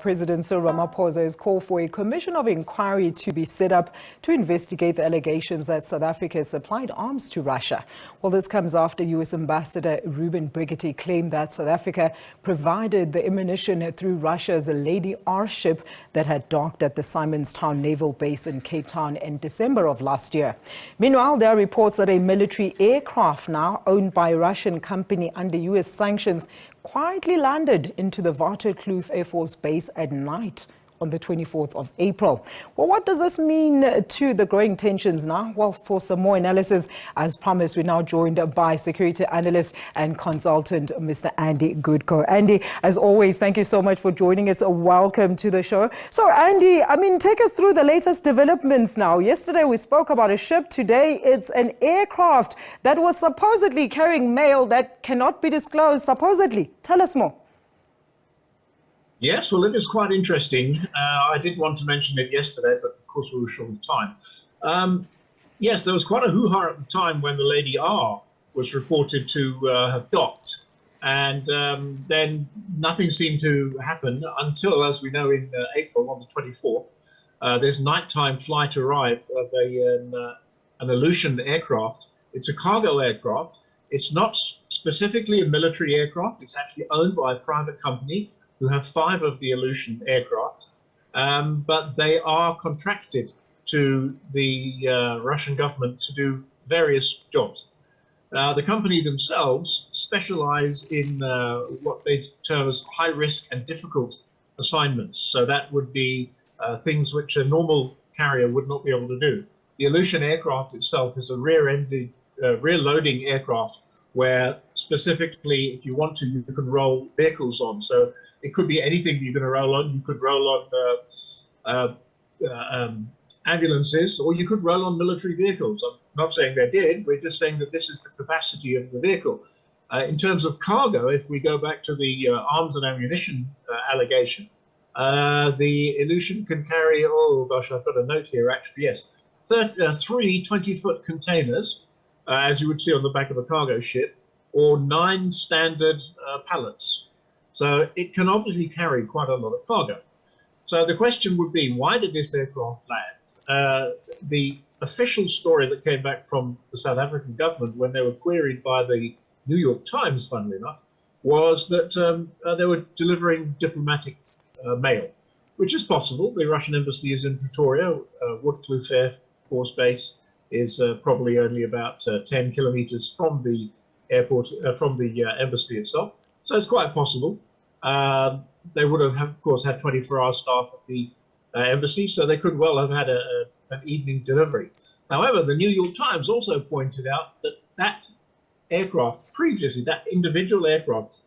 President Cyril Ramaphosa has called for a commission of inquiry to be set up to investigate the allegations that South Africa supplied arms to Russia. Well, this comes after U.S. Ambassador Reuben Brigety claimed that South Africa provided the ammunition through Russia's Lady R ship that had docked at the Simonstown Naval Base in Cape Town in December of last year. Meanwhile, there are reports that a military aircraft now owned by a Russian company under U.S. sanctions quietly landed into the Waterkloof Air Force Base at night on the 24th of April. Well, what does this mean to the growing tensions now? Well, for some more analysis, as promised, we're now joined by security analyst and consultant, Mr. Andy Grudko. Andy, as always, thank you so much for joining us. Welcome to the show. So, Andy, take us through the latest developments now. Yesterday, we spoke about a ship. Today, it's an aircraft that was supposedly carrying mail that cannot be disclosed, supposedly. Tell us more. Yes, well, it is quite interesting. I did want to mention it yesterday, but of course we were short of time. Yes, there was quite a hoo-ha at the time when the Lady R was reported to have docked. And then nothing seemed to happen until, as we know, in April on the 24th, this nighttime flight arrived of an Aleutian aircraft. It's a cargo aircraft. It's not specifically a military aircraft. It's actually owned by a private company who have 5 of the Aleutian aircraft, but they are contracted to the Russian government to do various jobs. The company themselves specialize in what they term as high risk and difficult assignments. So that would be things which a normal carrier would not be able to do. The Aleutian aircraft itself is a rear-ended, rear-loading aircraft where specifically, if you want to, you can roll vehicles on. So it could be anything you're going to roll on. You could roll on ambulances, or you could roll on military vehicles. I'm not saying they did. We're just saying that this is the capacity of the vehicle. In terms of cargo, if we go back to the arms and ammunition allegation, the Aleutian can carry, oh gosh, I've got a note here actually, yes, 3 20-foot containers, as you would see on the back of a cargo ship, or 9 standard pallets. So it can obviously carry quite a lot of cargo. So the question would be, why did this aircraft land? The official story that came back from the South African government when they were queried by the New York Times, funnily enough, was that they were delivering diplomatic mail, which is possible. The Russian embassy is in Pretoria. Waterkloof Air Force Base is probably only about 10 kilometers from the airport, from the embassy itself. So it's quite possible. They would have, of course, had 24-hour staff at the embassy, so they could well have had an evening delivery. However, the New York Times also pointed out that that aircraft, previously, that individual aircraft,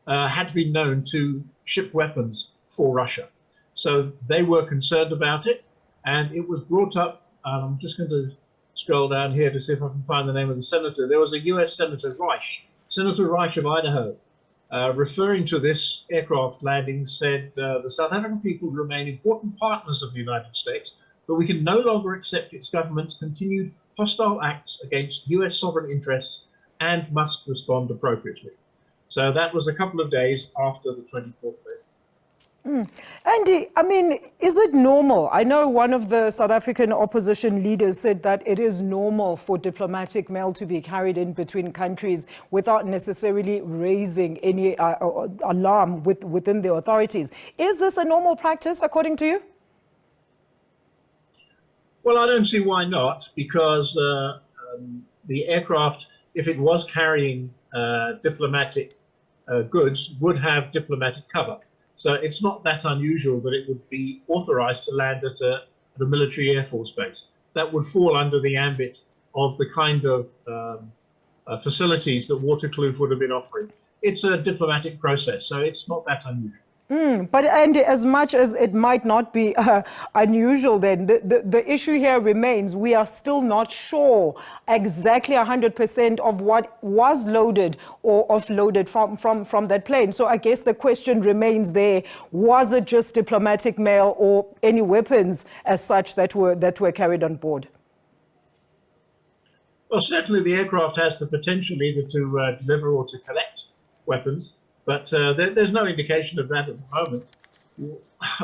had been known to ship weapons for Russia. So they were concerned about it, and it was brought up. I'm just going to scroll down here to see if I can find the name of the senator. There was a U.S. Senator Reich of Idaho, referring to this aircraft landing, said the South African people remain important partners of the United States, but we can no longer accept its government's continued hostile acts against U.S. sovereign interests and must respond appropriately. So that was a couple of days after the 24th day. Andy, is it normal? I know one of the South African opposition leaders said that it is normal for diplomatic mail to be carried in between countries without necessarily raising any alarm within the authorities. Is this a normal practice, according to you? Well, I don't see why not, because the aircraft, if it was carrying diplomatic goods, would have diplomatic cover. So it's not that unusual that it would be authorized to land at a military Air Force base. That would fall under the ambit of the kind of facilities that Waterkloof would have been offering. It's a diplomatic process, so it's not that unusual. But Andy, as much as it might not be unusual, then the issue here remains. We are still not sure exactly 100% of what was loaded or offloaded from that plane. So I guess the question remains there: was it just diplomatic mail or any weapons as such that were carried on board? Well, certainly the aircraft has the potential either to deliver or to collect weapons. But there's no indication of that at the moment.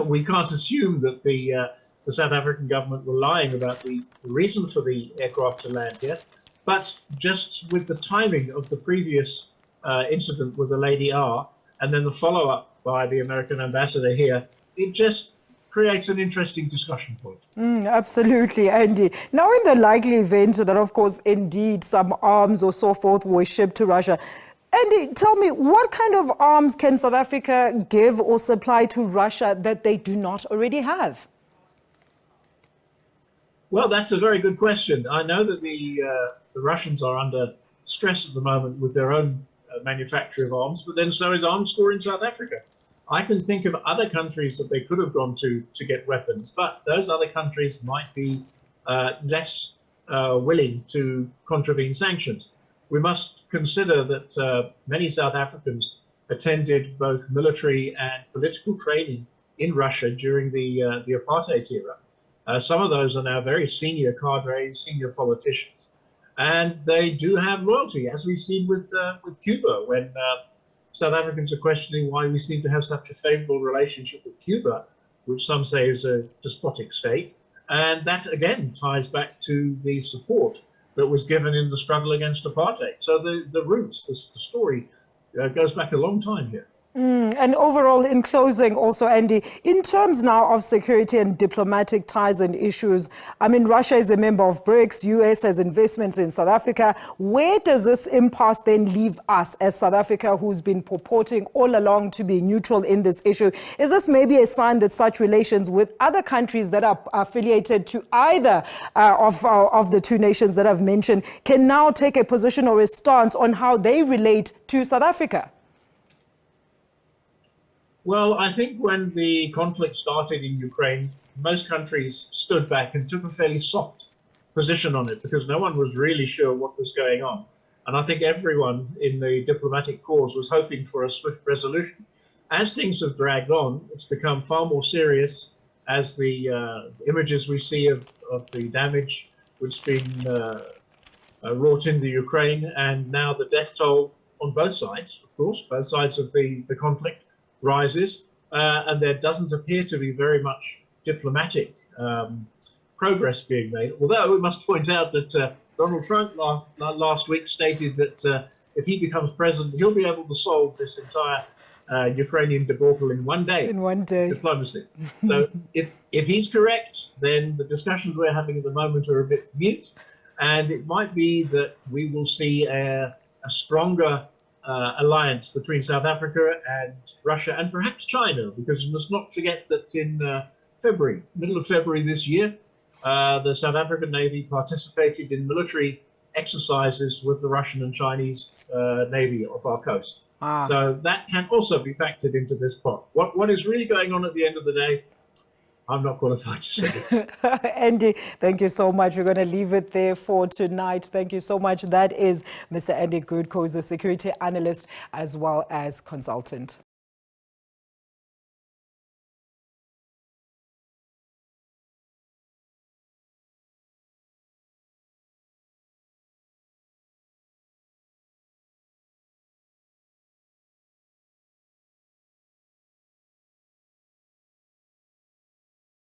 we can't assume that the South African government were lying about the reason for the aircraft to land here. But just with the timing of the previous incident with the Lady R, and then the follow-up by the American ambassador here, it just creates an interesting discussion point. Absolutely, Andy. Now, in the likely event that, of course, indeed some arms or so forth were shipped to Russia, Andy, tell me, what kind of arms can South Africa give or supply to Russia that they do not already have? Well, that's a very good question. I know that the Russians are under stress at the moment with their own manufacture of arms, but then so is Arms Corps in South Africa. I can think of other countries that they could have gone to get weapons, but those other countries might be less willing to contravene sanctions. We must consider that many South Africans attended both military and political training in Russia during the apartheid era. Some of those are now very senior cadres, senior politicians, and they do have loyalty, as we've seen with Cuba, when South Africans are questioning why we seem to have such a favorable relationship with Cuba, which some say is a despotic state. And that, again, ties back to the support that was given in the struggle against apartheid. So the roots, the story goes back a long time here. And overall, in closing also, Andy, in terms now of security and diplomatic ties and issues, I mean, Russia is a member of BRICS, US has investments in South Africa. Where does this impasse then leave us as South Africa, who's been purporting all along to be neutral in this issue? Is this maybe a sign that such relations with other countries that are affiliated to either of the two nations that I've mentioned can now take a position or a stance on how they relate to South Africa? Well, I think when the conflict started in Ukraine, most countries stood back and took a fairly soft position on it because no one was really sure what was going on. And I think everyone in the diplomatic corps was hoping for a swift resolution. As things have dragged on, it's become far more serious as the images we see of the damage which has been wrought in the Ukraine, and now the death toll on both sides, of course, both sides of the conflict rises, and there doesn't appear to be very much diplomatic progress being made. Although we must point out that Donald Trump last week stated that if he becomes president, he'll be able to solve this entire Ukrainian debacle in one day. In one day. Diplomacy. So if he's correct, then the discussions we're having at the moment are a bit mute, and it might be that we will see a stronger alliance between South Africa and Russia and perhaps China, because we must not forget that in February, middle of February this year, the South African Navy participated in military exercises with the Russian and Chinese Navy off our coast. So that can also be factored into this pot. What is really going on at the end of the day, I'm not qualified to say. Andy, thank you so much. We're going to leave it there for tonight. Thank you so much. That is Mr. Andy Grudko, who's a security analyst as well as consultant.